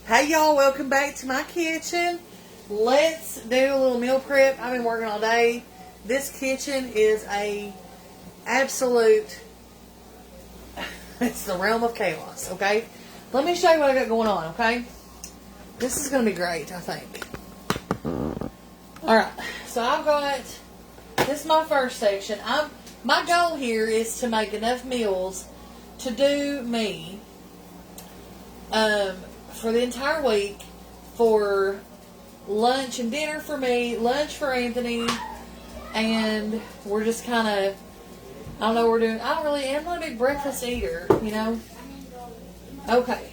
Hey y'all, welcome back to my kitchen. Let's do a little meal prep. I've been working all day. This kitchen is a absolute, it's the realm of chaos, okay? Let me show you what I got going on, okay? This is going to be great, I think. Alright, so I've got, this is my first section. My goal here is to make enough meals to do me for the entire week, for lunch and dinner for me, lunch for Anthony, and we're just kind of, I don't know what we're doing. I'm not a big breakfast eater, you know. Okay.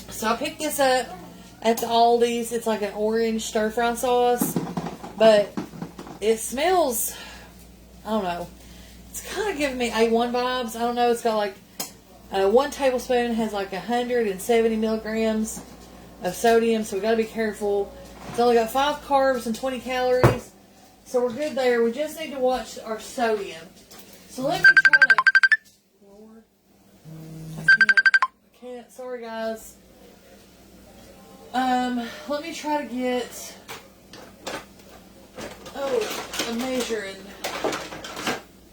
So I picked this up at the Aldi's. It's like an orange stir-fry sauce, but it smells, I don't know. It's kind of giving me A1 vibes. I don't know. It's got like 1 tablespoon has like 170 milligrams of sodium, so we got to be careful. It's only got 5 carbs and 20 calories, so we're good there. We just need to watch our sodium. So let me try to. Lord, I can't. Sorry, guys. Let me try to get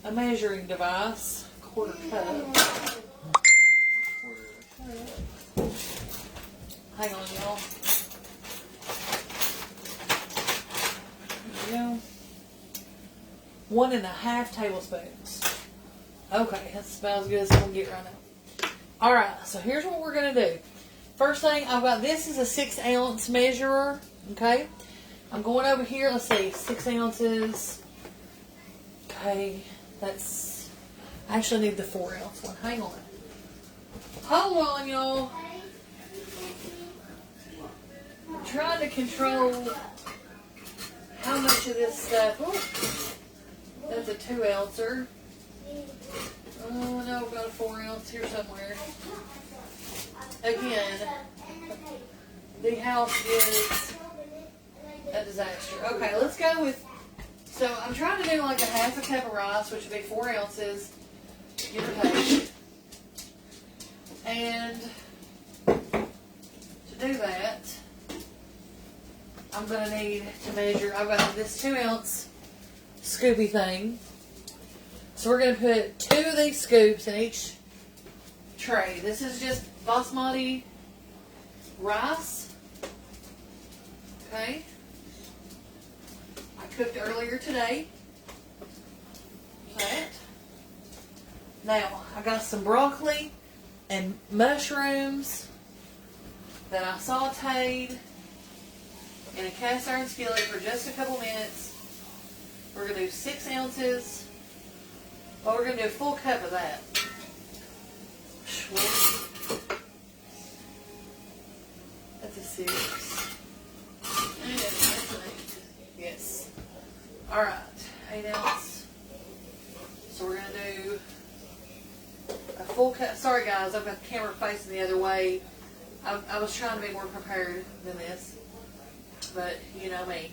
a measuring device. Quarter cup. Hang on, y'all. There we go. 1.5 tablespoons. Okay, that's about as good as I'm going to get right now. Alright, so here's what we're going to do. First thing, I've got, this is a 6-ounce measurer. Okay. I'm going over here. Let's see, 6 ounces. Okay, that's, I actually need the 4-ounce one. Hang on. Hold on, y'all. I'm trying to control how much of this stuff. Oh, that's a 2-ouncer. Oh no, I've got a 4-ounce here somewhere. Again, the house is a disaster. Okay, let's go with. So I'm trying to do like a 1/2 cup of rice, which would be 4 ounces, give or take. And to do that, I'm going to need to measure. I've got this 2-ounce scoopy thing. So we're going to put 2 of these scoops in each tray. This is just basmati rice. Okay. I cooked earlier today. That. Now, I got some broccoli and mushrooms that I sauteed in a cast iron skillet for just a couple minutes. We're going to do 6 ounces. Well, we're going to do a full cup of that. That's a 6. And that's an 8. Yes. Alright. 8 ounce. So we're going to do a full cup. Sorry guys, I've got the camera facing the other way. I was trying to be more prepared than this. But you know me.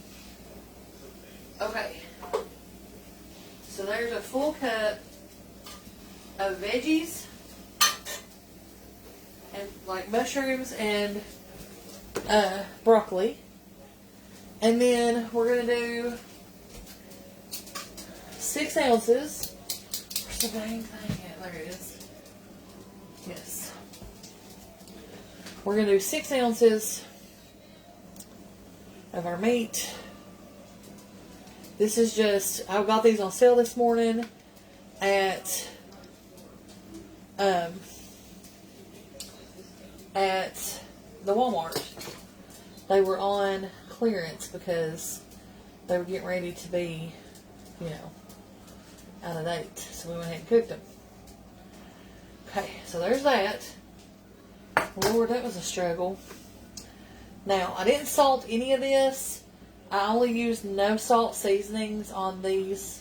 Okay. So there's a full cup of veggies. And like mushrooms and broccoli. And then we're going to do 6 ounces. Where's the dang thing at? There it is. Yes. We're going to do 6 ounces of our meat. This is just, I got these on sale this morning at the Walmart. They were on clearance because they were getting ready to be, you know, out of date. So we went ahead and cooked them. Okay, so there's that. Lord, that was a struggle. Now, I didn't salt any of this. I only used no salt seasonings on these.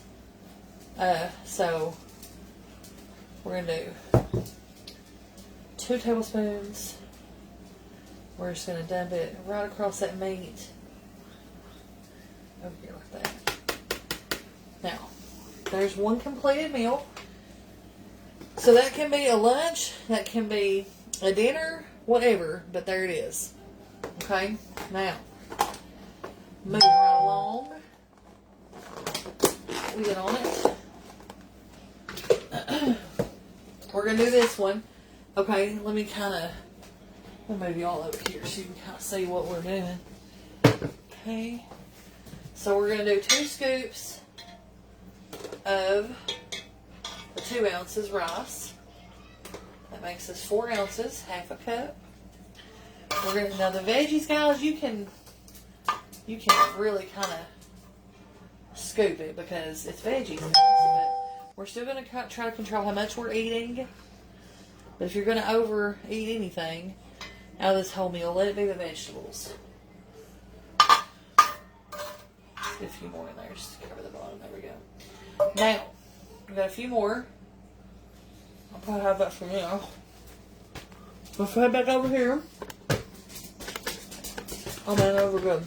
So we're going to do 2 tablespoons. We're just going to dump it right across that meat. Over here like that. Now, there's 1 completed meal. So that can be a lunch, that can be a dinner, whatever, but there it is. Okay, now, moving right along. We get on it. We're going to do this one. Okay, let me move you all over here so you can kind of see what we're doing. Okay, so we're going to do 2 scoops of the 2 ounces rice. That makes us 4 ounces, half a cup. We're going to, now the veggies, guys, you can really kind of scoop it because it's veggies, but we're still going to try to control how much we're eating. But if you're going to overeat anything out of this whole meal, let it be the vegetables. Let's get a few more in there just to cover the bottom. There we go. Now, we've got a few more. I'll probably have that for now. Let's head back over here. Oh man, over good.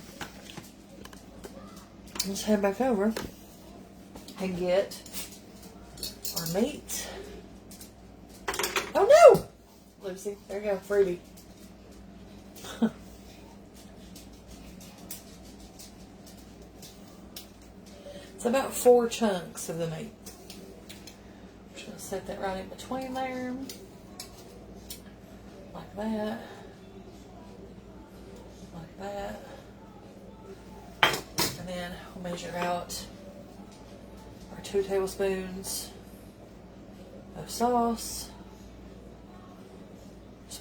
Let's head back over and get our meat. Oh no! Lucy, there you go, freebie. It's about 4 chunks of the meat. I'm just going to set that right in between there. Like that. Like that. And then we'll measure out our 2 tablespoons of sauce.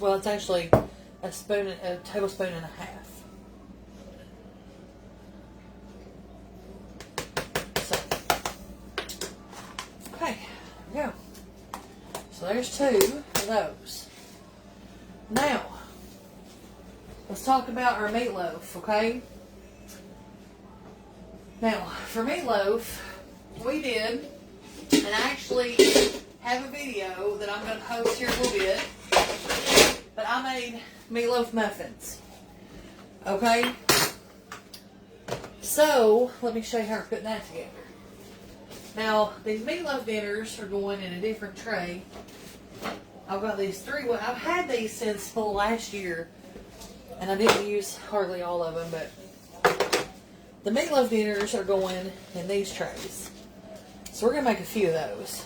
Well, it's actually a tablespoon and a half. So, okay, there we go. So there's 2 of those. Now, let's talk about our meatloaf, okay? Now, for meatloaf, we did, and I actually have a video that I'm going to post here in a little bit. But I made meatloaf muffins. Okay? So, let me show you how we're putting that together. Now, these meatloaf dinners are going in a different tray. I've got these 3. I've had these since last year. And I didn't use hardly all of them, but the meatloaf dinners are going in these trays. So we're going to make a few of those.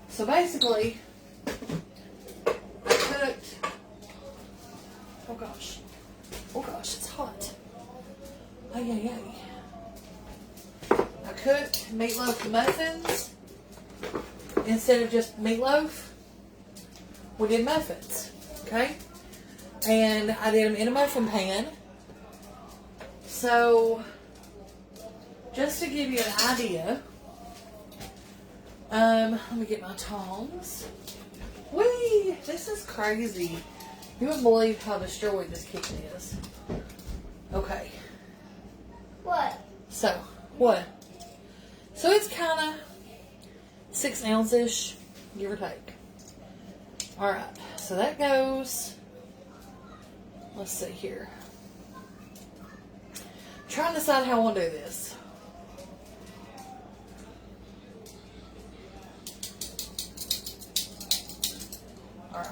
So basically, I cooked, oh gosh, it's hot. Ay, ay, ay. I cooked meatloaf muffins. Instead of just meatloaf, we did muffins, okay? And I did them in a muffin pan. So, just to give you an idea, let me get my tongs. Whee! This is crazy. You wouldn't believe how destroyed this kitchen is. Okay. What? So, what? So it's kind of 6 ounce-ish, give or take. Alright, so that goes, let's see here. I'm trying to decide how I want to do this. Alright.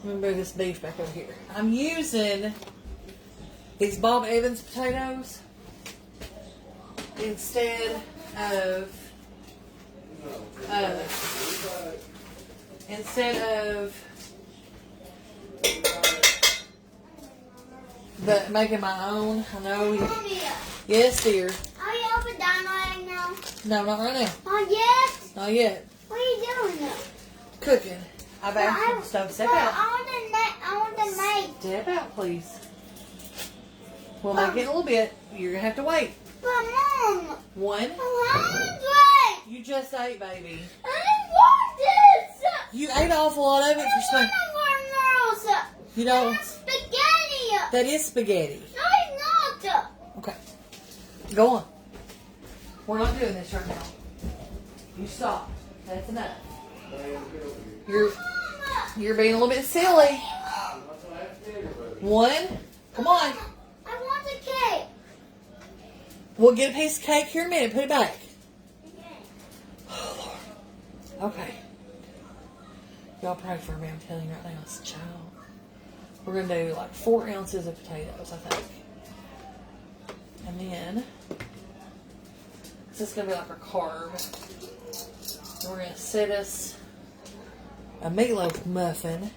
Let me move this beef back over here. I'm using these Bob Evans potatoes instead of making my own. I know. Yes, dear. Are you open down right now? No, not right now. Not yet? Not yet. What are you doing now? Cooking. I've asked for the stove. Step out. I want the knife. Step out, please. We'll make it in a little bit. You're going to have to wait. But Mom, 1. I'm hungry. You just ate, baby. I didn't want this. You ate an awful lot of it for I some. don't want noodles. You know, That's spaghetti. that is spaghetti. No, it's not. Okay. Go on. We're not doing this right now. You stop. That's enough. You're being a little bit silly. 1. Come on. I want the cake. We'll get a piece of cake here in a minute. Put it back. Okay. Oh, Y'all pray for me. I'm telling you right now, it's a child. We're going to do like 4 ounces of potatoes, I think. And then, this is going to be like our carb. And we're going to set us a meatloaf muffin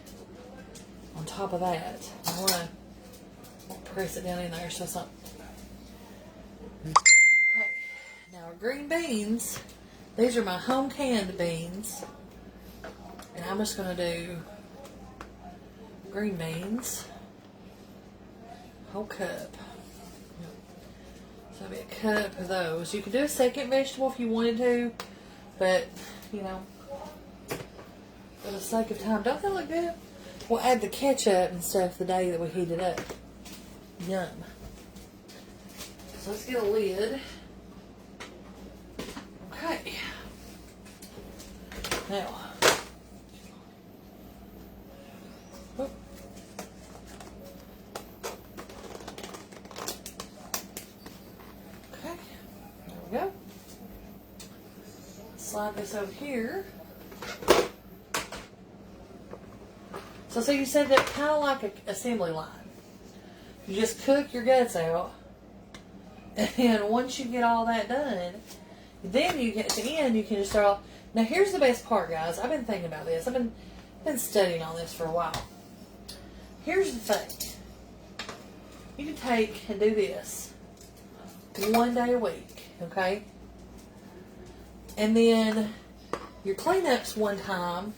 on top of that. I want to press it down in there so it's not. Okay. Now our green beans, these are my home canned beans. And I'm just going to do green beans, whole cup. So that'll be a cup of those. You could do a second vegetable if you wanted to, but, you know, for the sake of time, don't they look good? We'll add the ketchup and stuff the day that we heat it up. Yum. So let's get a lid. Okay. Now. Whoop. Okay. There we go. Slide this over here. So you set it up kind of like an assembly line. You just cook your guts out, and once you get all that done, then you get to the end. You can just start off. Now here's the best part, guys. I've been thinking about this. I've been studying on this for a while. Here's the thing. You can take and do this 1 day a week, okay? And then your cleanups one time,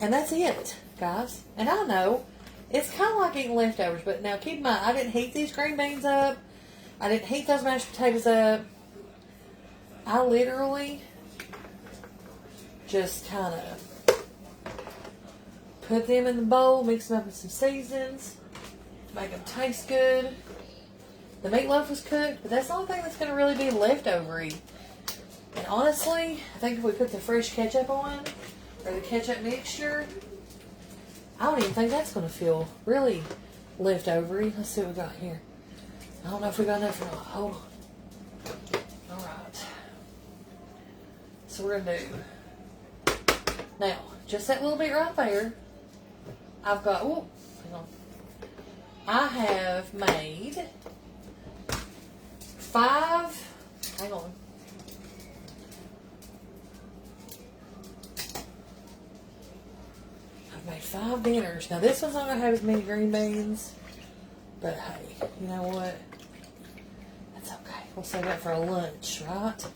and that's it, guys. And I know it's kind of like eating leftovers, but now keep in mind, I didn't heat these green beans up. I didn't heat those mashed potatoes up. I literally just kind of put them in the bowl, mix them up with some seasons, make them taste good. The meatloaf was cooked, but that's the only thing that's going to really be leftovery. And honestly, I think if we put the fresh ketchup on, or the ketchup mixture, I don't even think that's going to feel really leftovery. Let's see what we got here. I don't know if we got enough or not. Hold on. Alright. So we're going to do, now, just that little bit right there, I've got, oh, hang on. I have made 5, hang on. I've made 5 dinners. Now this one's not going to have as many green beans, but hey, you know what? That's okay. We'll save that for a lunch, right?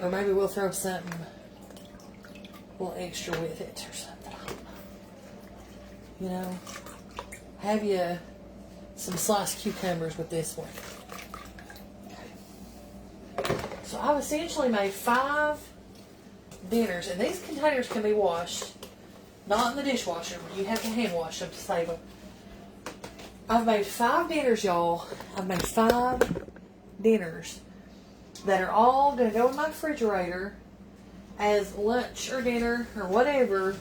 Or maybe we'll throw something a little extra with it or something. I don't know. You know, have you some sliced cucumbers with this one. Okay. So I've essentially made 5 dinners, and these containers can be washed, not in the dishwasher, but you have to hand wash them to save them. I've made 5 dinners, y'all. I've made 5 dinners that are all going to go in my refrigerator as lunch or dinner or whatever.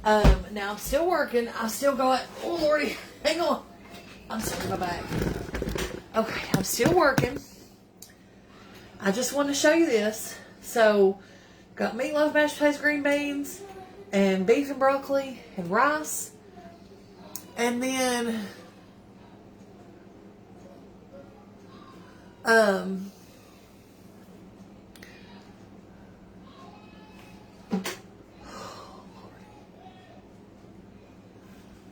Now I'm still working. I still got, oh Lordy, hang on. I'm sorry, my back. Okay, I'm still working. I just wanted to show you this. So, got meatloaf, mashed potatoes, green beans, and beef and broccoli, and rice. And then,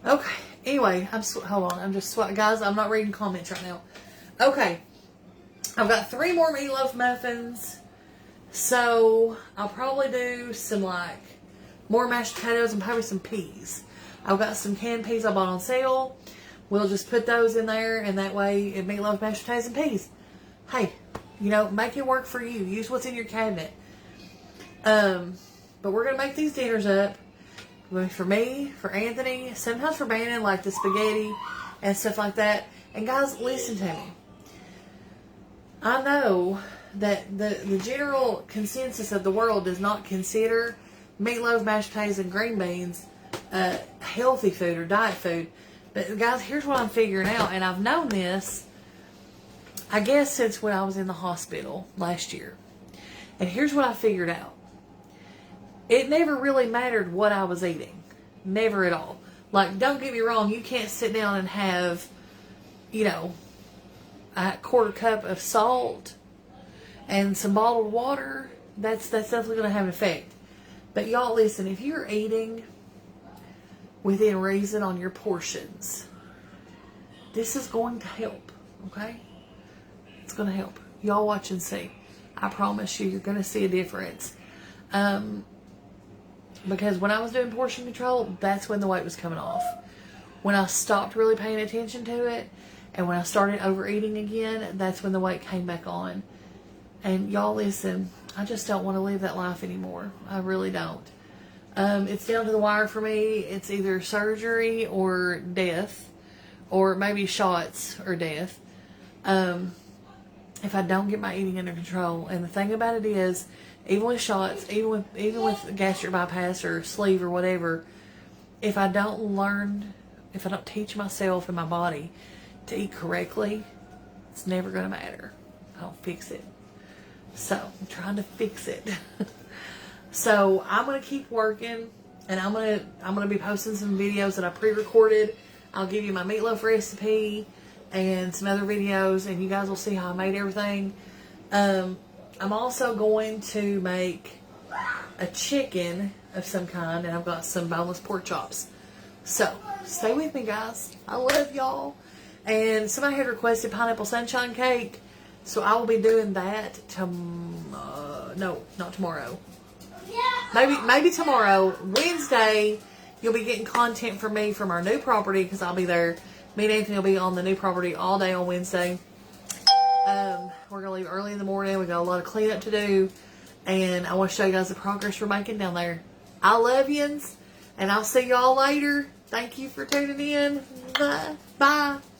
okay, anyway, hold on, I'm just, guys, I'm not reading comments right now. Okay, I've got 3 more meatloaf muffins, so I'll probably do some, like, more mashed potatoes and probably some peas. I've got some canned peas I bought on sale. We'll just put those in there, and that way, it meatloaf, mashed potatoes, and peas. Hey, you know, make it work for you. Use what's in your cabinet. But we're going to make these dinners up. For me, for Anthony, sometimes for Bannon, like the spaghetti and stuff like that. And guys, listen to me. I know that the general consensus of the world does not consider meatloaf, mashed potatoes, and green beans healthy food or diet food. But guys, here's what I'm figuring out, and I've known this, I guess, since when I was in the hospital last year. And here's what I figured out. it never really mattered what I was eating. Never at all. Like, don't get me wrong, you can't sit down and have, you know, a quarter cup of salt and some bottled water. That's definitely going to have an effect. But y'all, listen, if you're eating within reason on your portions, this is going to help, okay? It's going to help. Y'all watch and see. I promise you, you're going to see a difference. Because when I was doing portion control, that's when the weight was coming off. When I stopped really paying attention to it, and when I started overeating again, that's when the weight came back on. And y'all, listen, I just don't want to live that life anymore. I really don't. It's down to the wire for me. It's either surgery or death, or maybe shots or death. If I don't get my eating under control. And the thing about it is, even with shots, even with gastric bypass or sleeve or whatever, if I don't teach myself and my body to eat correctly, it's never going to matter. I don't fix it. So I'm trying to fix it. So I'm going to keep working, and I'm going to be posting some videos that I pre-recorded. I'll give you my meatloaf recipe and some other videos, and you guys will see how I made everything. I'm also going to make a chicken of some kind, and I've got some boneless pork chops. So stay with me, guys. I love y'all. And somebody had requested pineapple sunshine cake, so I will be doing that no, not tomorrow. Maybe tomorrow. Wednesday, you'll be getting content from me from our new property, because I'll be there. Me and Anthony will be on the new property all day on Wednesday. We're going to leave early in the morning. We got a lot of cleanup to do. And I want to show you guys the progress we're making down there. I love yous. And I'll see y'all later. Thank you for tuning in. Bye. Bye.